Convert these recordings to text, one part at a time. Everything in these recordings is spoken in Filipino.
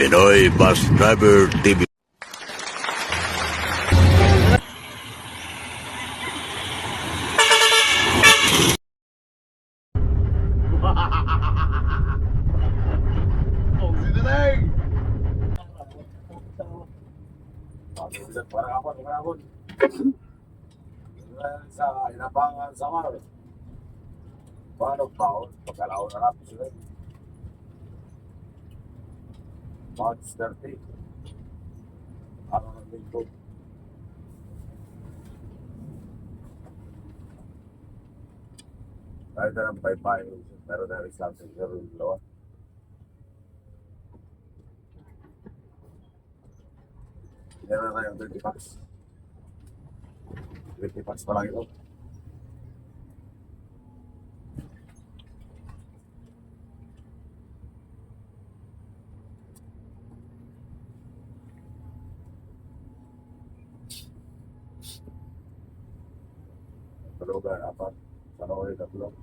Pinoy Bus Driver TV. Sa inabangan sa mar. Paano pa? Pagkalaw na natin sila. March 30. Ano ng linggo? Kahit na ng paypay, pero there is something very low. Meron na yung 20 bucks. 20 bucks pa lang ito. Tulugan, apat. Sana ulit tatlo.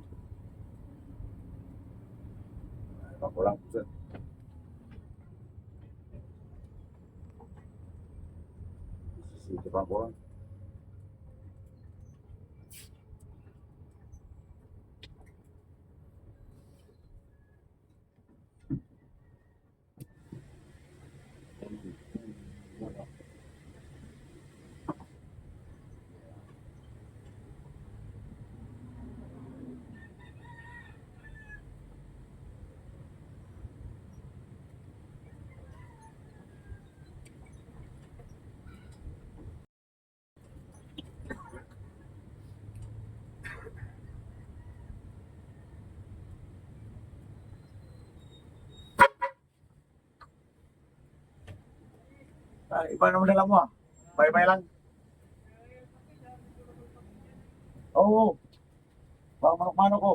Ay, makulang po siya. Sige pa po. Ay, iba naman nila mo ah. Bye-bye lang. Oo. Baka manok-manok ko.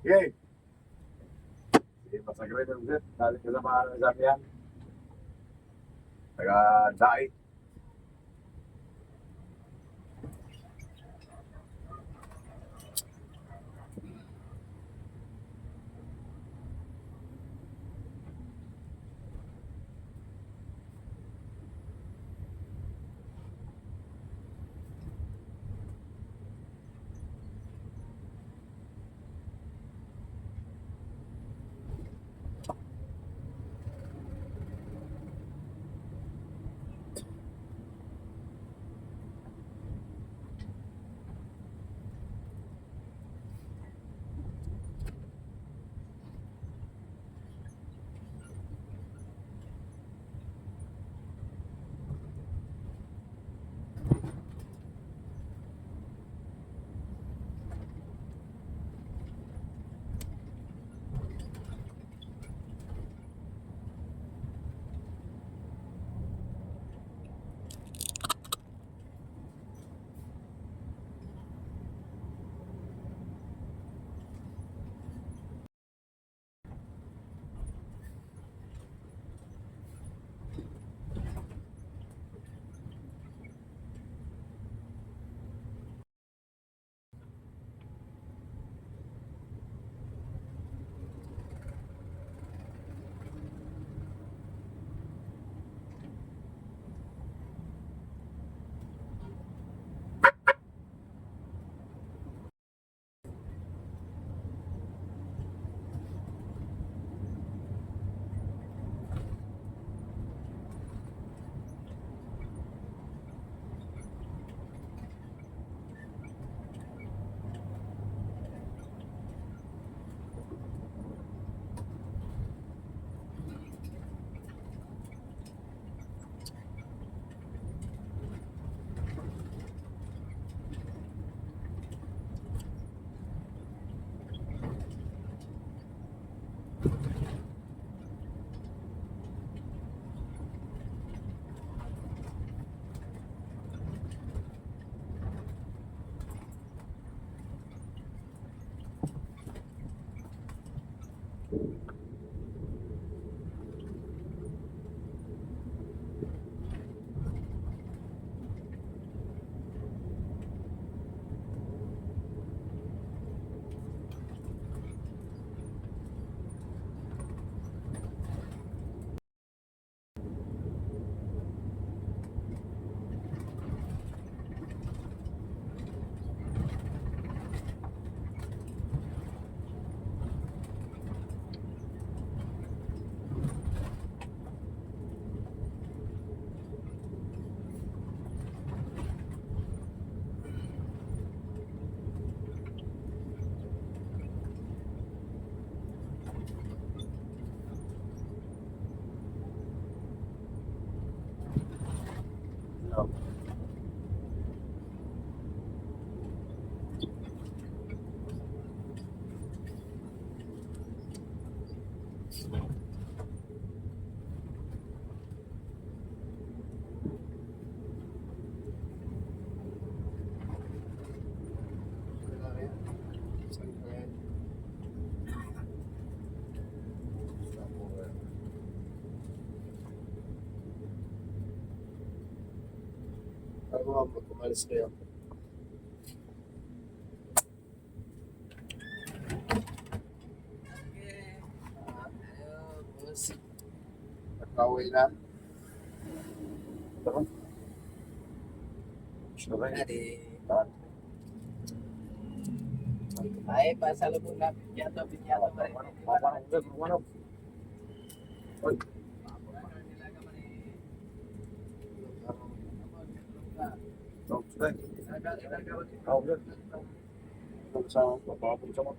Yay. Sige, pasagray mo sir. Dali ka sa mga nasabi yan. Taga-dai. Ako umalis kayo. Nagkaway na. Tara. Sabay. Ay, pasalubong na pinyato pa rin. Manok. Oy. Oh, sabay. Oh, good. Sa Papapun sa mo.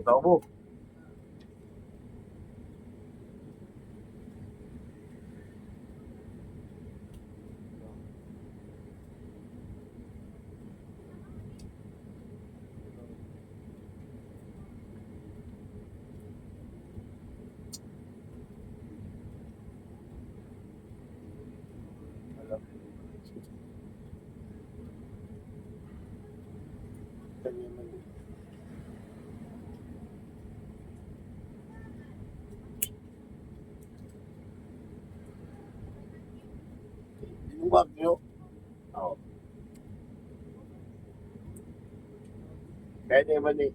Ang tao mo. kanya man. Yung bagyo. Oo. Kaya naman eh.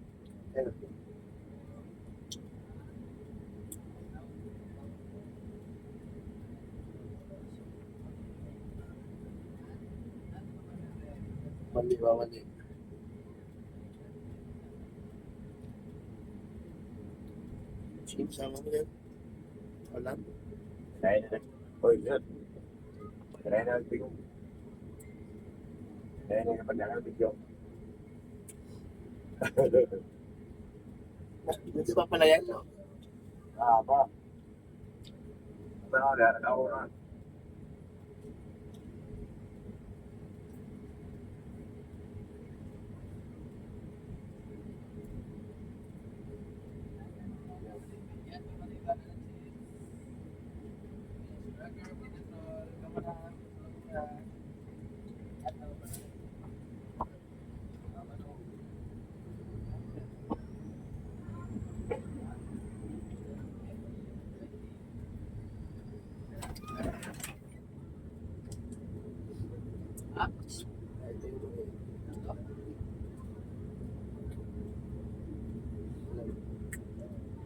Mali ba mali? Sama mo yan. Wala. Kaya na. Oy, good. Kaya na nagbigo. Kaya na kapag nagbigo. Hindi pa pala yan, no? Ah, ba? Ano, kaya na ako na.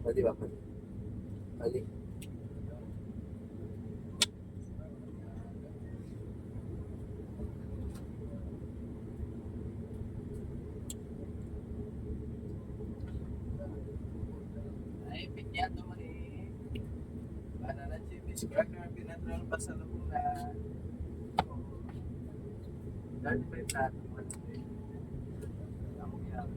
Pwede ba? Mali. Ay, pinyato man eh. Para na si Miss Cracker, pinatral pasalubong na. Dahil pa yung plato man. Ako yan.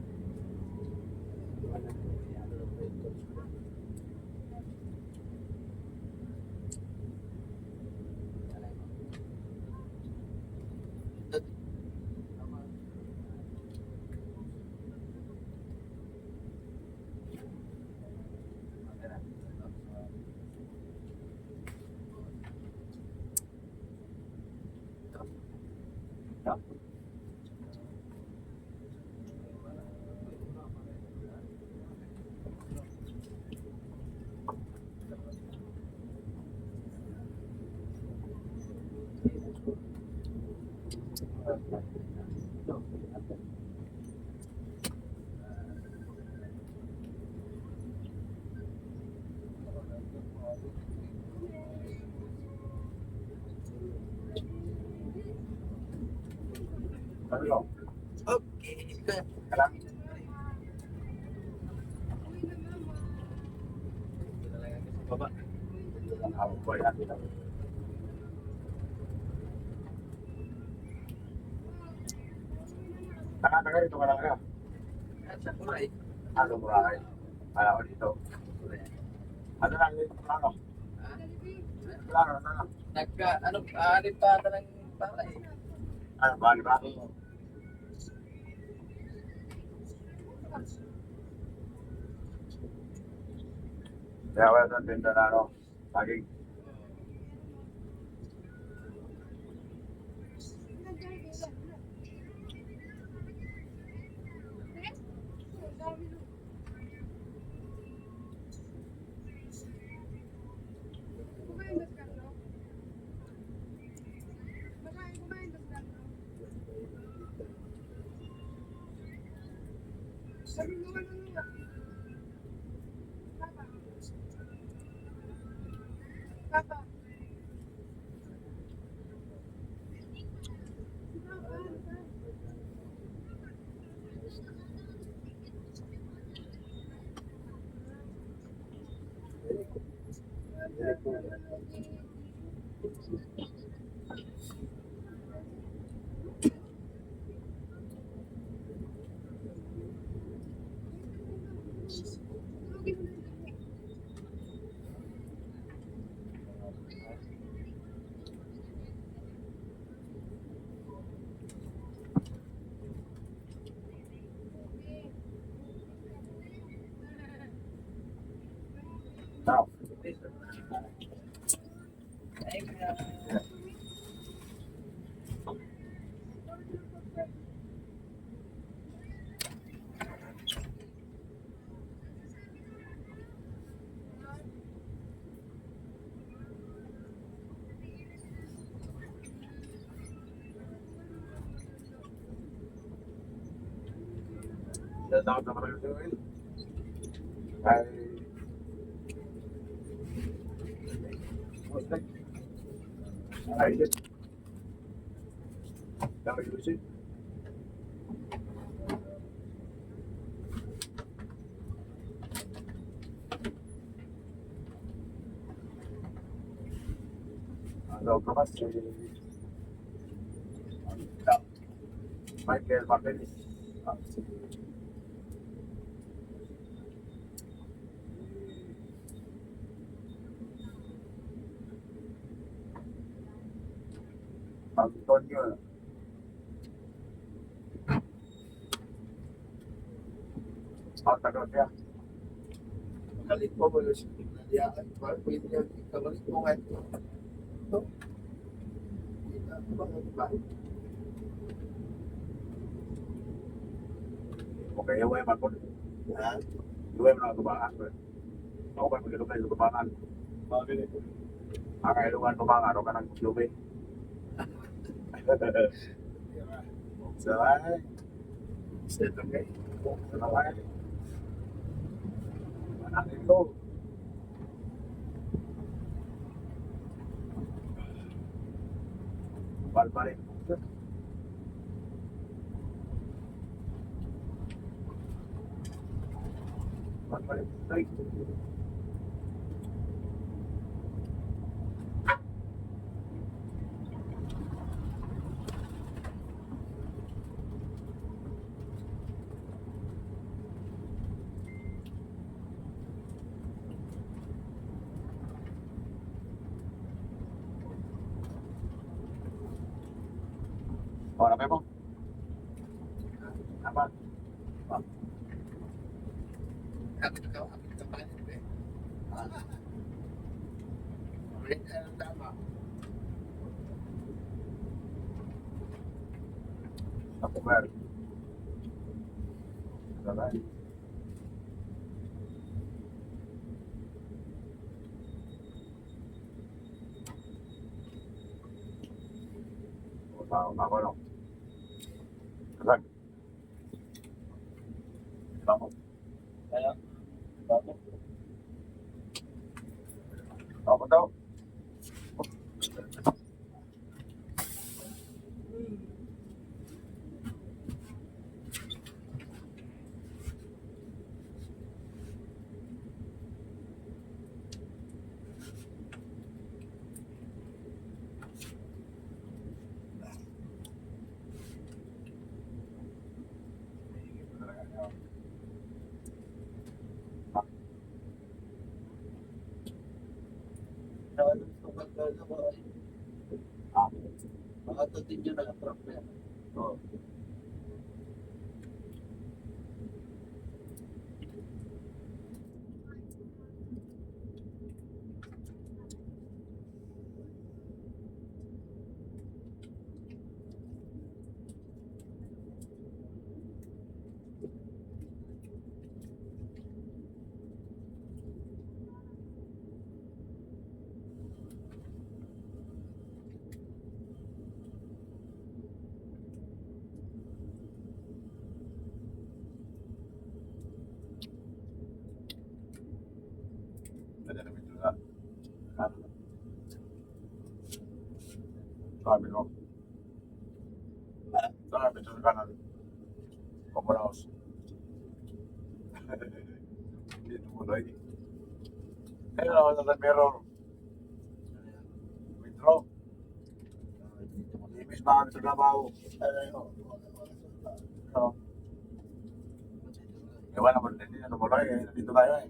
Ano? Okay. Kalang. Baba. Ako po yan. Taka dito ka lang ka. At sa kulay. Ano mo rin? Alam ko dito. Ano lang dito? Ano? Ha? Wala na. Aanip pa ata ng para eh. Ano ba, di ba? Oo. Kaya wala sa tinda na ano, saging. Papa. Tao. Ay, kaya. Datang sama dengan Joel. Ay, Muslim. Ay, yes. Dami Yusuf. Ano ka ba si Michael Martinez? Antonio. Tagal siya. Kalit po mo yung nandiyakan. Parang pwede niya kalit mo ngayon. Ito. Kita ko ba ano ba? Okay, iwan man po. Ha? Iwan mo na tubangan. Ako ba mag-ilong kayo tubangan? Bakit ito? Ang ilungan tubangan, o ka ng lubi. Salay. Ito kay. Salay. Manakin ko. Balbalik. Balbalik. Ay. Ora mo. Apa? Kapit ka, kapit ka pa rin eh. Rin na ang tama. Ako ba? Salay. Ako no. Kasag. Vamos. Kaya. Bago. Ako daw. Talaga ba? Ah, Makatatin nyo na truck na yan. oo. Nandiyan namin ito sa kanan. Sabi ko. Sabi ito sa kanan. Pamuraos. Hindi tumuloy. Kaya ako sa mirror. Withdraw. Ibig ba kami sa trabaho? Pero, ewan naman, hindi na tumuloy. Nandito tayo eh.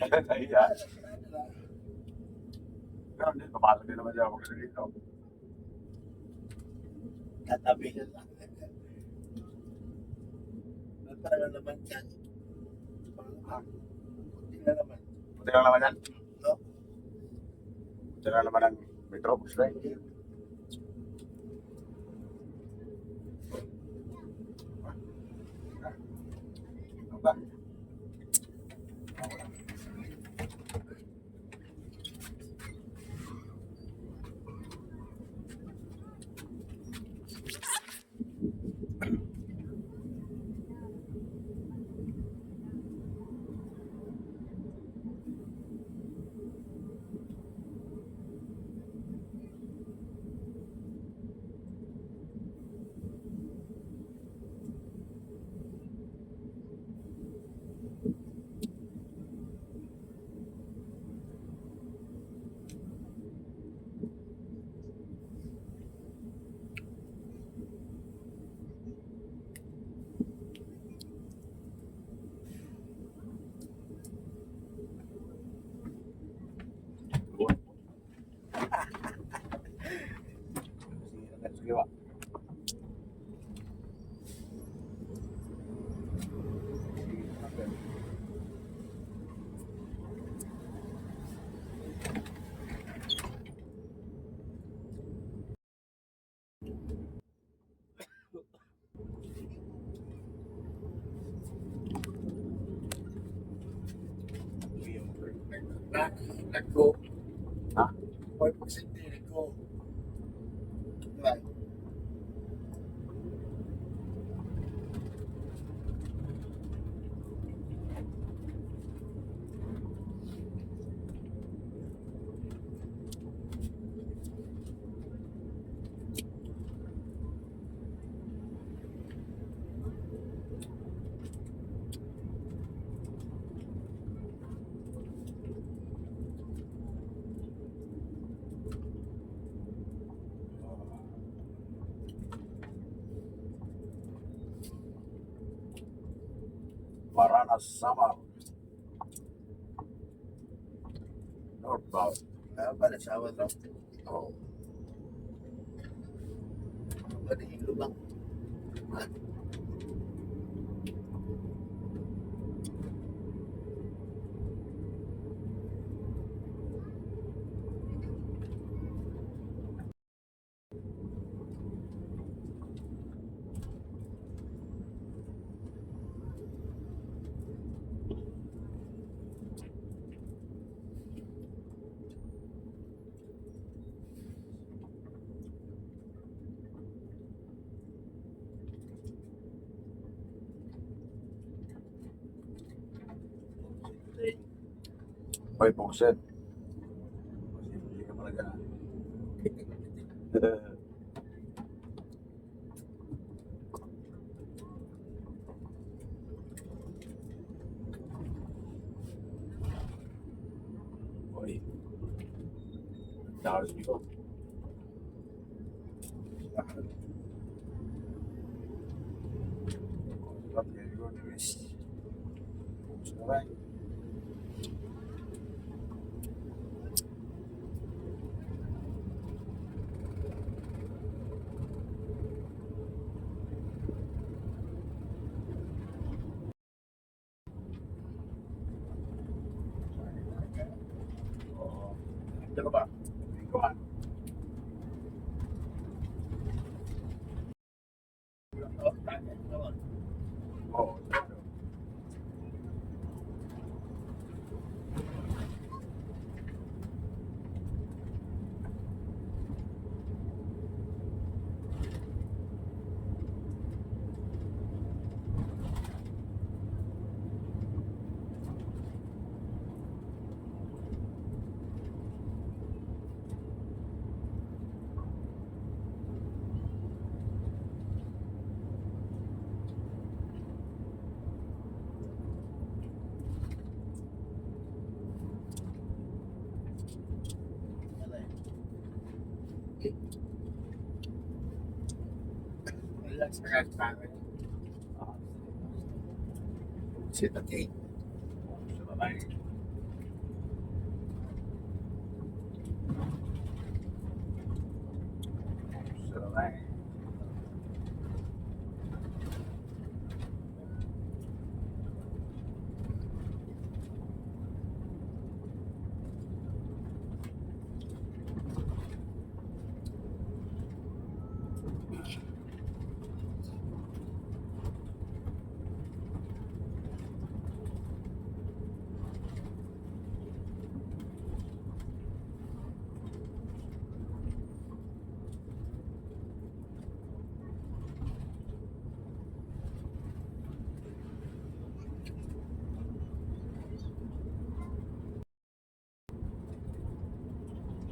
Kaya, pero hindi, papasok din naman siya ako dito. Tatabi na lang. Para naman yan. Kunti na naman. Buti lang naman yan. No? Buti lang naman ang metro, bus line. Ano ba? Sige ba? Nag-go. Ha? Hoy, pag hindi nag-go. Diba? Paranas Samar. Northbound. Kaya ba, nasawa lang. Oh. Pwede yung lubang. Hoy, Pugset. Hindi ka talaga. Hoy. Dahil dito. Okay, go to this. Alright. Diyan ka ba? Ikaw. Oh, tanya naman. Oo. Ano eh. Relax ka kami. Sit at 8. Sa babae. Sa babae.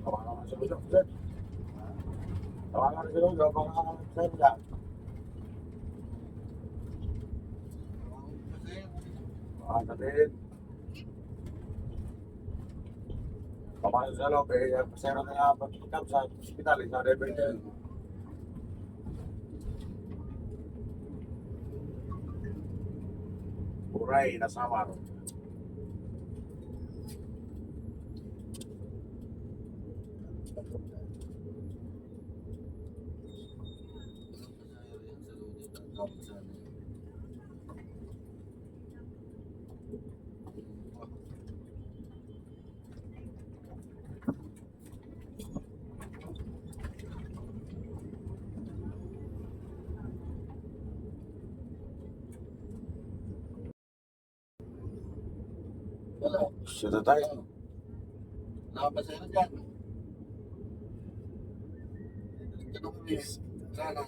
Tawagan ka sa ulo, sir. Tawagan ka sa ulo, baka sir lang. Baka sabihin. Tawagan sa ulo, pasero na nga pagkikap sa hospital, sa level 10. Uray, nasamar. Wala. Sito tayo. Nakapasaya na dyan. Dito kami. Sana.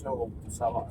siya sama.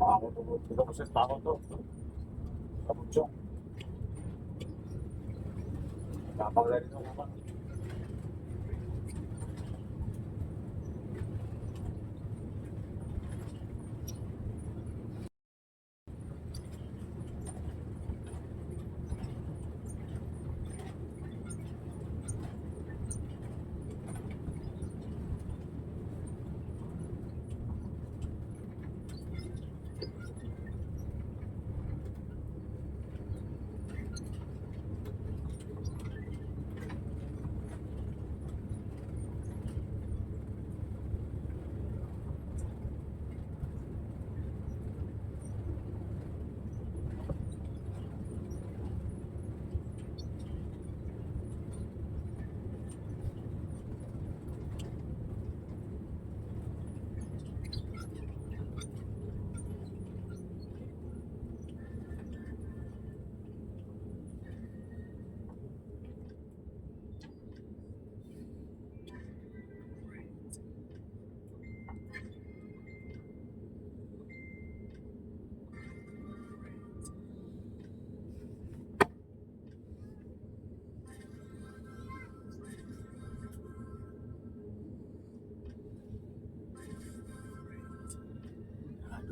Ako to, dito kasi ako to. Kaputsong. Kapag rin ako.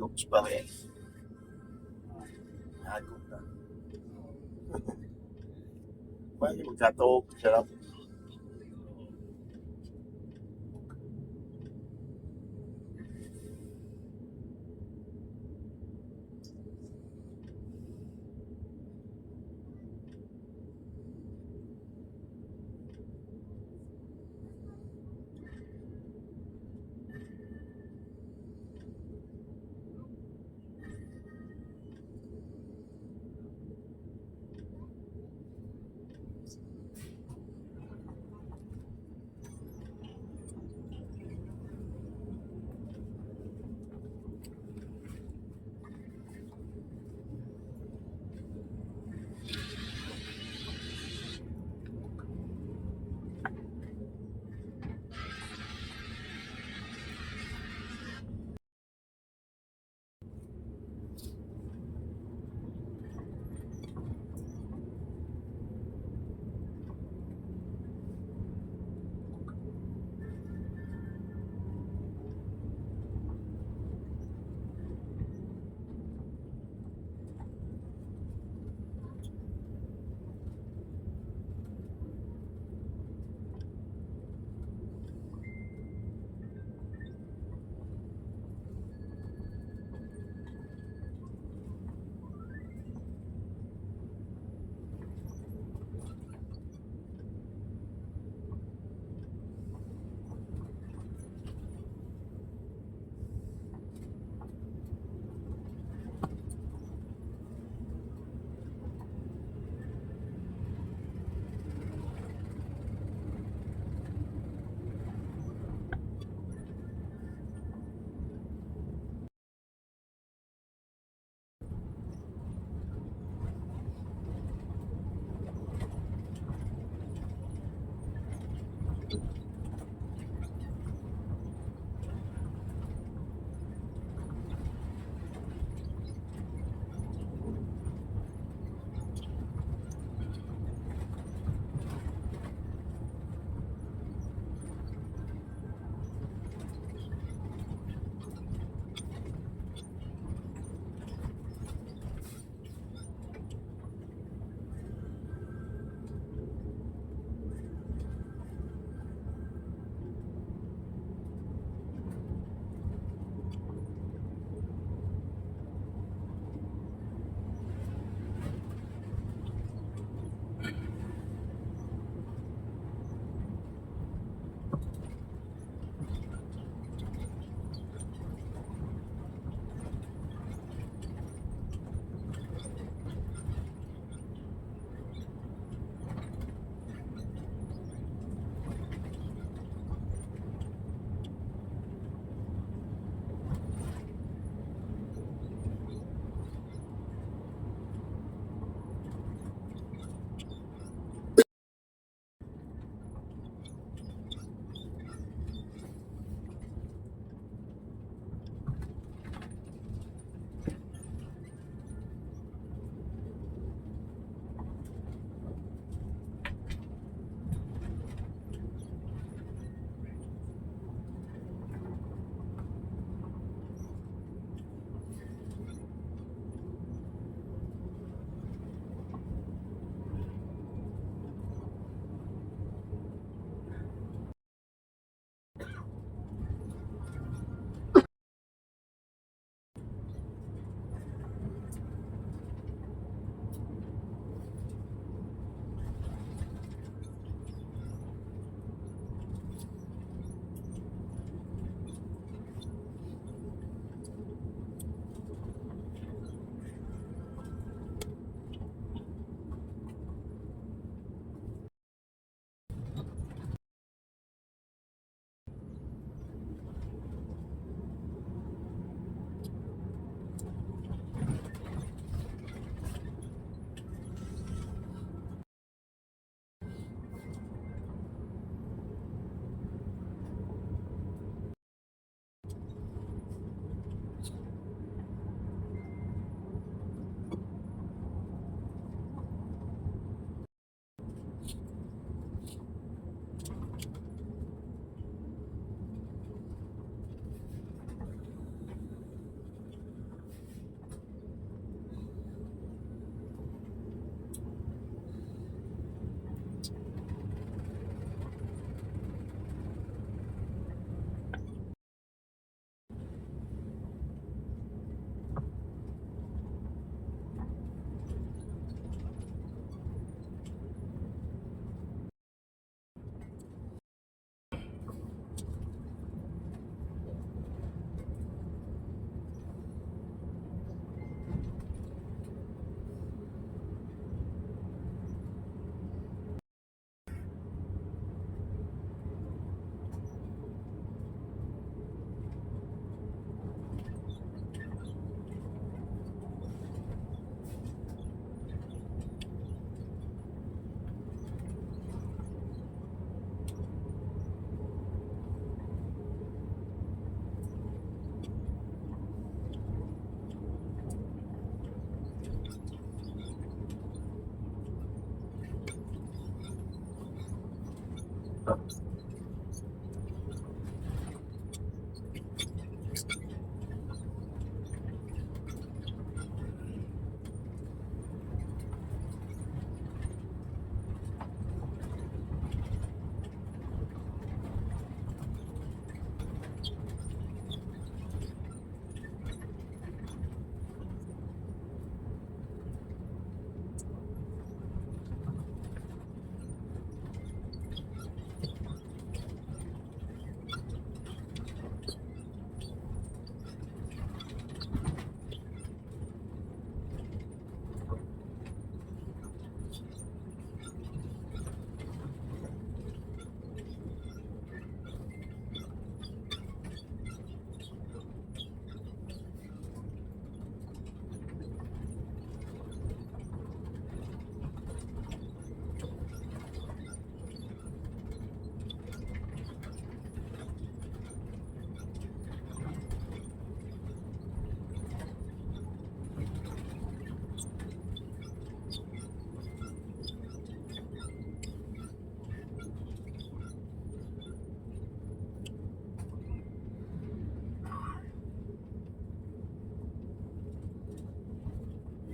Looks pa rin. Nagok na. Pwede magkataog. Sarap.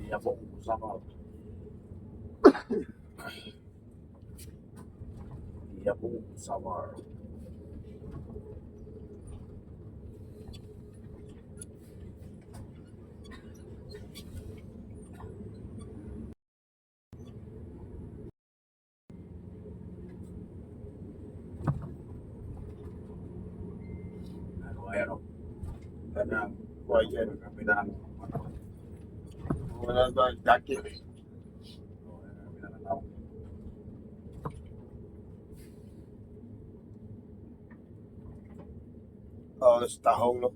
Yabong Samar. Yabong Samar. Ano? Kanang kuwayan. Kapitan. Wala ba jacket? Kapitan ng tao. Oh, sa tahong, no?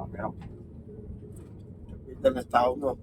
Meron. Kapitan ng tahong, no?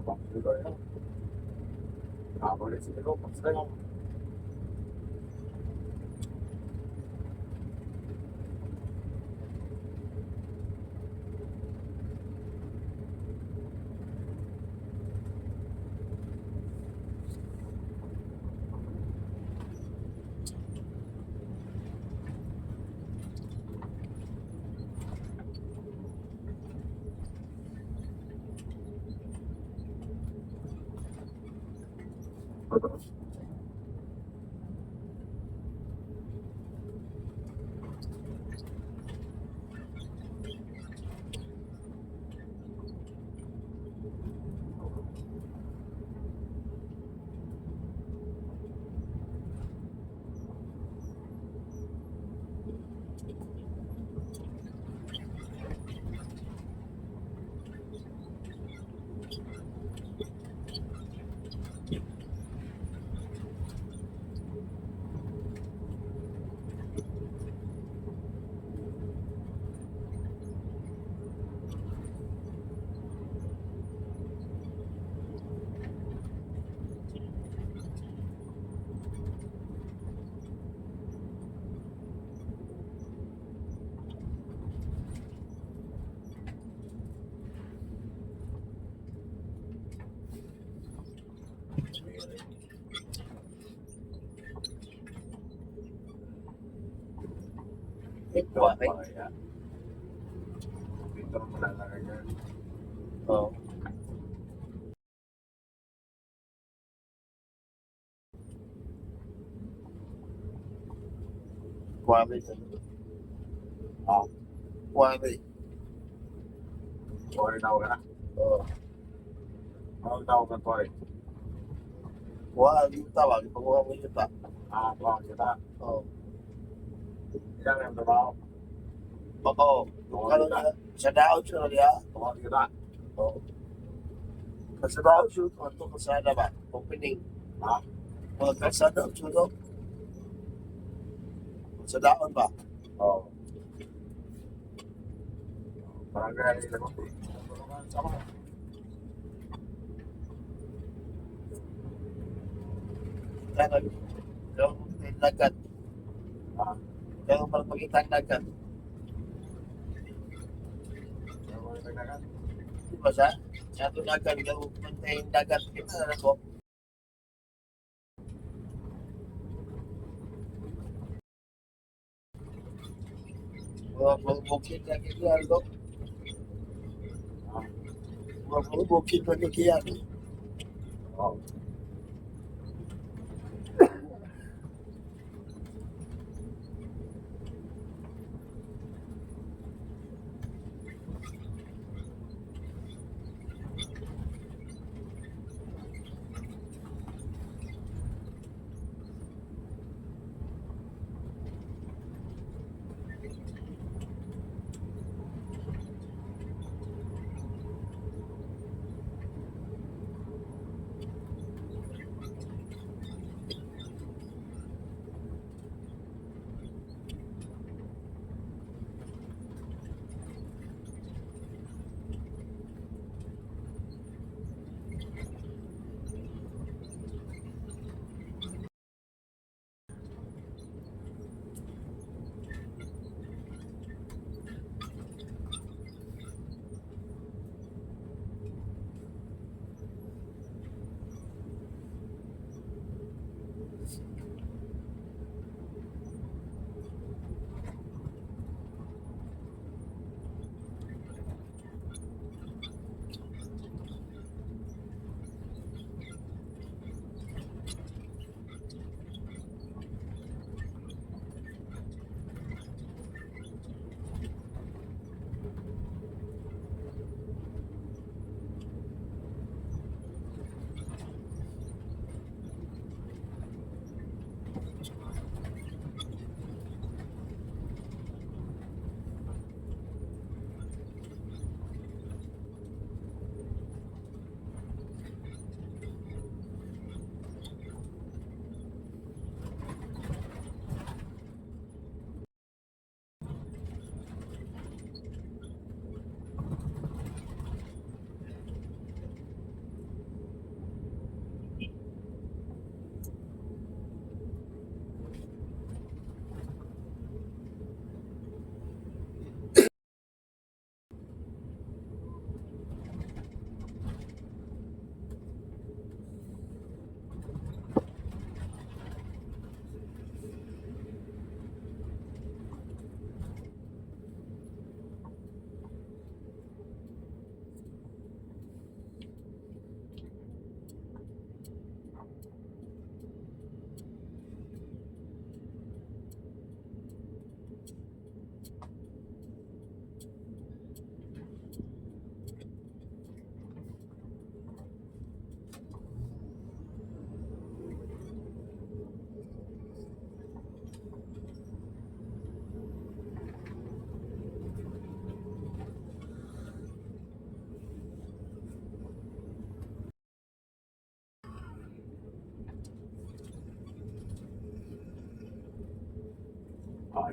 bang dito yun. Nakakulit si Tilo. Basta yung Ito, okay? Dito mo lalagay yan. Oo. Kuwari. Ah, Kuwari. sorry daw ka na. Oo. Ano tawag ka sorry? Kuwari yung tawag. Pag-uha mo yung ta. Ah, tawag kita. Oo. Yan yung trabaho. Oo. Yung ano na, sa daon siya niya. Tawag kita. Oo. Sa daon siya, ito kasada ba? Opening. Ah, Mga kasada siya doon. Sa daon ba? oo. Parang kaya nila ko. Sama. Kaya yung dagat. Ah, Kaya parang makita ang dagat. ano ko yung nagdagan? Di ba sa? Sa ito dagat, kaya pumunta yung dagat. Kita na ako. Mga bukid na kikiyan ko. Ah, Mga bukid na kikiyan. oo.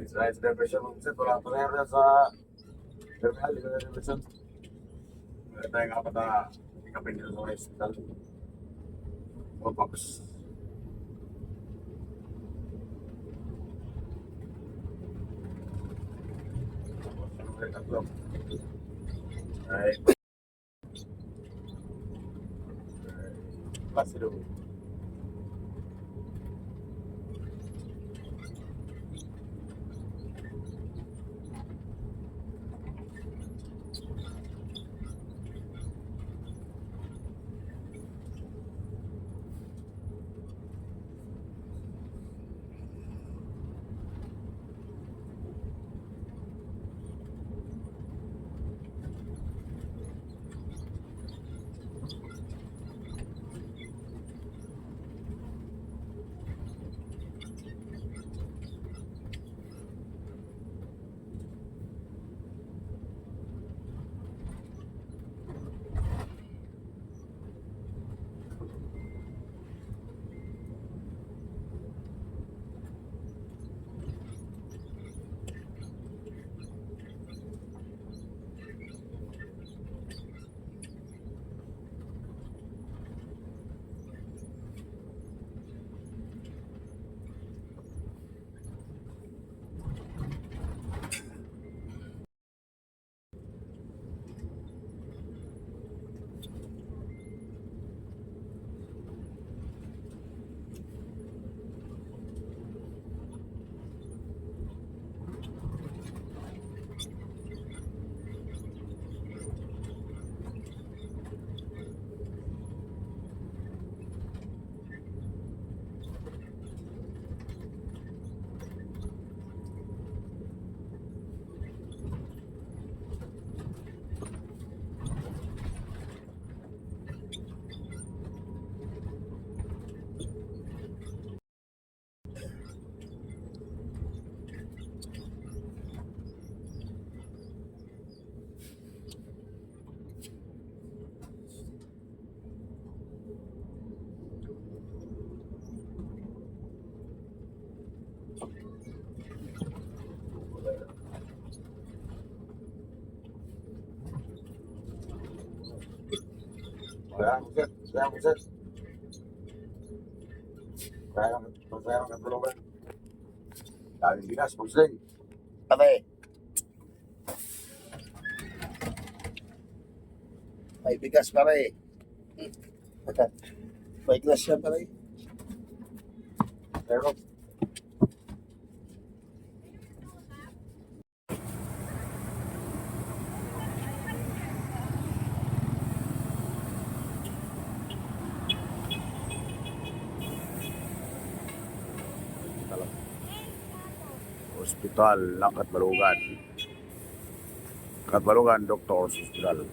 Israel Depression mo set. Wala pa rin yan sa terminal. Israel Depression. Wala tayong apat na ikapin nila sa hospital. Pagpapas. Ay. Pasti dulu. Kaya mo set. Kaya mo katulungan. Dahil bigas, pusing. Pare. May bigas pare. May glass siya pare. Pero, Hospital ng Katbalugan. Katbalugan Doctors Hospital.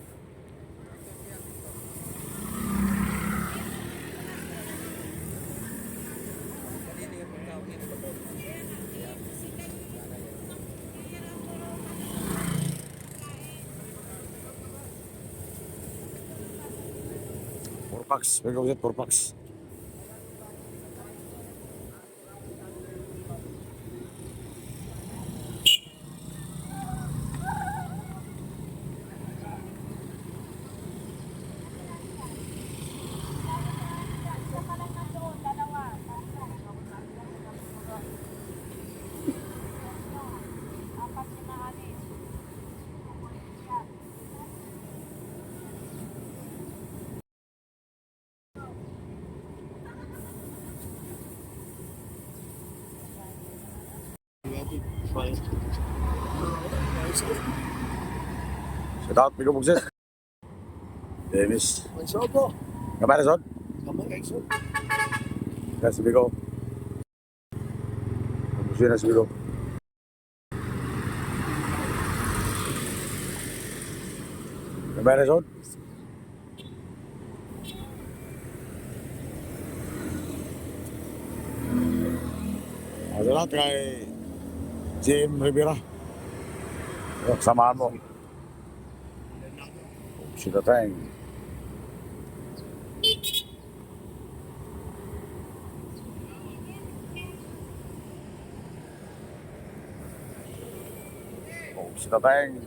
Purpax, may gawin Purpax. Shout out, Bigo Bugset. Dennis. Ang sobo. Kapan Son? Kamay kay so. Kasi Bigo. Kamusta na si Bigo? Kapan Son? Salamat kay Jim Rivera. Samahan mo. Si Tateng. Si Tateng.